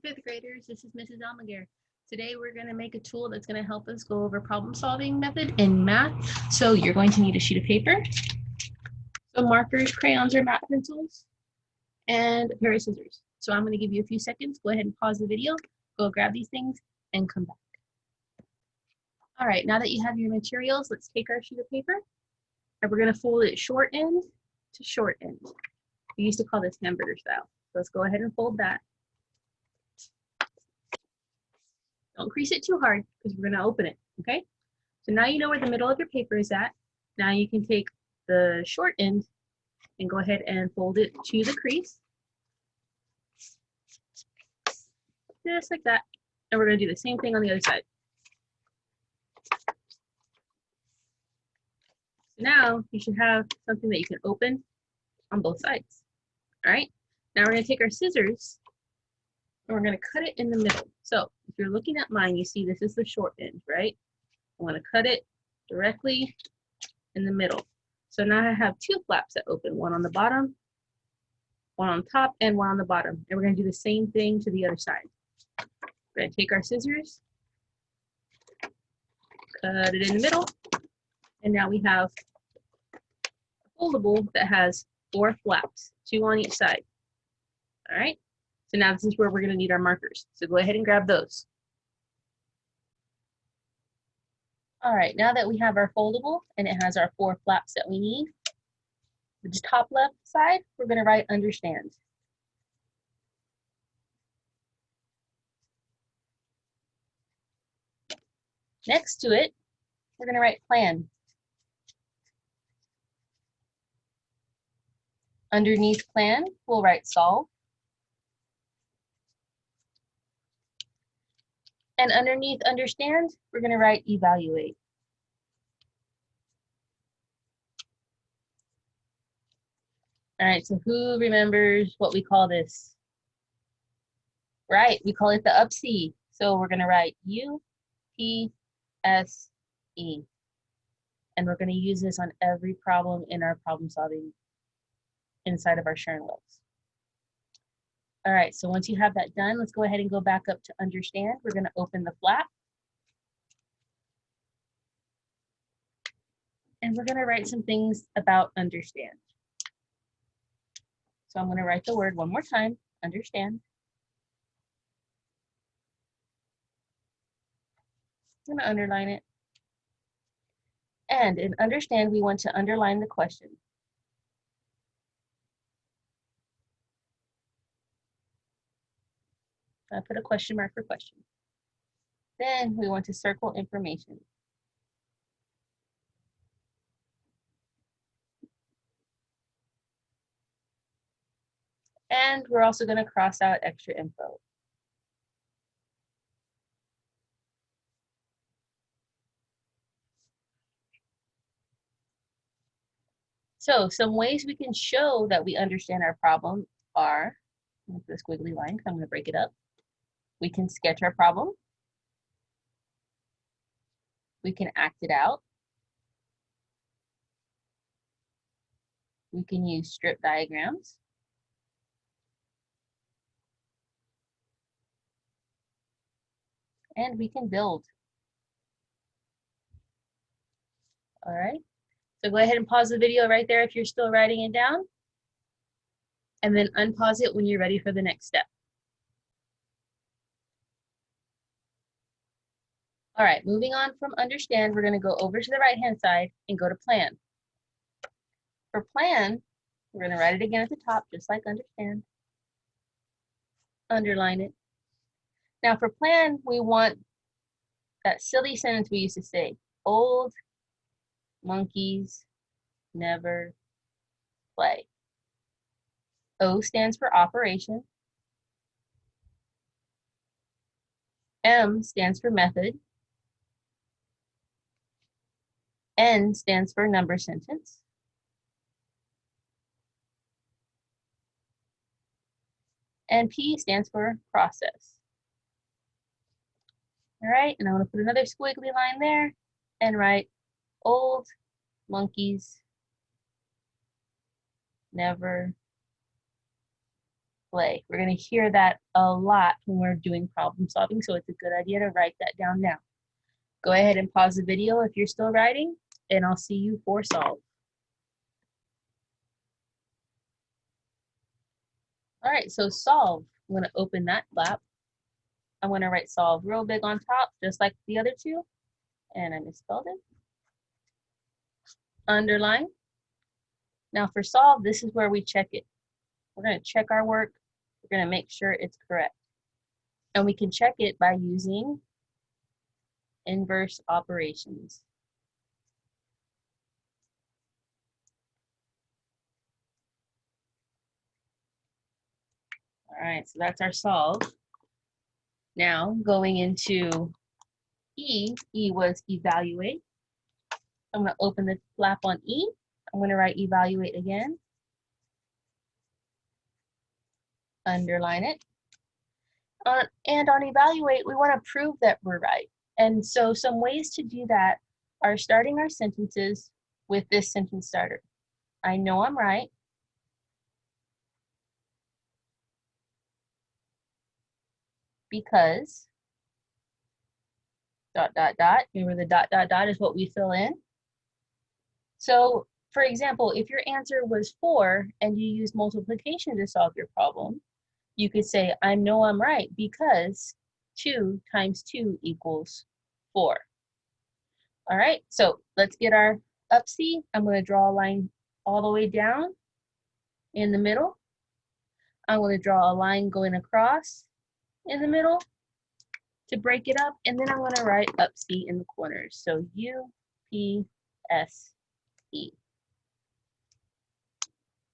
fifth graders, this is Mrs. Almaguer. Today we're going to make a tool that's going to help us go over problem solving method in math. So you're going to need a sheet of paper, some markers, crayons, or matte pencils, and a pair of scissors. So I'm going to give you a few seconds. Go ahead and pause the video, go grab these things, and come back. All right, now that you have your materials, let's take our sheet of paper, and we're going to fold it short end to short end. We used to call this hamburger style. So let's go ahead and fold that. Don't crease it too hard because we're going to open it, okay? So now you know where the middle of your paper is at. Now you can take the short end and go ahead and fold it to the crease. Just like that. And we're going to do the same thing on the other side. So now you should have something that you can open on both sides. All right? Now we're going to take our scissors and we're going to cut it in the middle. So if you're looking at mine, you see this is the short end, right? I want to cut it directly in the middle. So now I have two flaps that open, one on the bottom, one on top, and one on the bottom. And we're going to do the same thing to the other side. We're going to take our scissors, cut it in the middle, and now we have a foldable that has 4 flaps, 2 on each side. All right? So now this is where we're going to need our markers. So go ahead and grab those. All right, now that we have our foldable and it has our 4 flaps that we need, the top left side, we're going to write understand. Next to it, we're going to write plan. Underneath plan, we'll write solve. And underneath understand, we're going to write evaluate. All right, so who remembers what we call this? Right, we call it the UPSE. So we're going to write UPSE. And we're going to use this on every problem in our problem solving inside of our Sharon Wells. All right, so once you have that done, let's go ahead and go back up to understand. We're going to open the flap. And we're going to write some things about understand. So I'm going to write the word one more time, understand. I'm going to underline it. And in understand, we want to underline the question. I put a question mark for question. Then we want to circle information. And we're also going to cross out extra info. So some ways we can show that we understand our problem are, with the squiggly line, I'm going to break it up. We can sketch our problem. We can act it out. We can use strip diagrams. And we can build. All right. So go ahead and pause the video right there if you're still writing it down. And then unpause it when you're ready for the next step. All right, moving on from understand, we're going to go over to the right-hand side and go to plan. For plan, we're going to write it again at the top, just like understand. Underline it. Now for plan, we want that silly sentence we used to say, old monkeys never play. O stands for operation. M stands for method. N stands for number sentence. And P stands for process. All right, and I'm going to put another squiggly line there and write old monkeys never display. We're going to hear that a lot when we're doing problem solving, so it's a good idea to write that down now. Go ahead and pause the video if you're still writing, and I'll see you for solve. All right, so solve. I'm going to open that flap. I'm going to write solve real big on top, just like the other two, and I misspelled it. Underline. Now for solve, this is where we check it. We're going to check our work. We're going to make sure it's correct. And we can check it by using inverse operations. All right, so that's our solve. Now going into E was evaluate. I'm going to open the flap on E. I'm going to write evaluate again. Underline it. And on evaluate, we want to prove that we're right. And so some ways to do that are starting our sentences with this sentence starter. I know I'm right because ... Remember the ... is what we fill in. So for example, if your answer was 4 and you use multiplication to solve your problem, you could say, I know I'm right because 2 times 2 equals 4. All right, so let's get our UPSE. I'm going to draw a line all the way down in the middle. I'm going to draw a line going across in the middle to break it up, and then I'm going to write UPSE in the corners. So UPSE.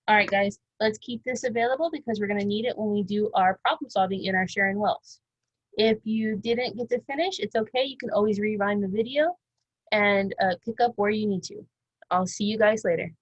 All right, guys, let's keep this available because we're going to need it when we do our problem solving in our Sharon Wells. If you didn't get to finish, it's okay. You can always rewind the video and pick up where you need to. I'll see you guys later.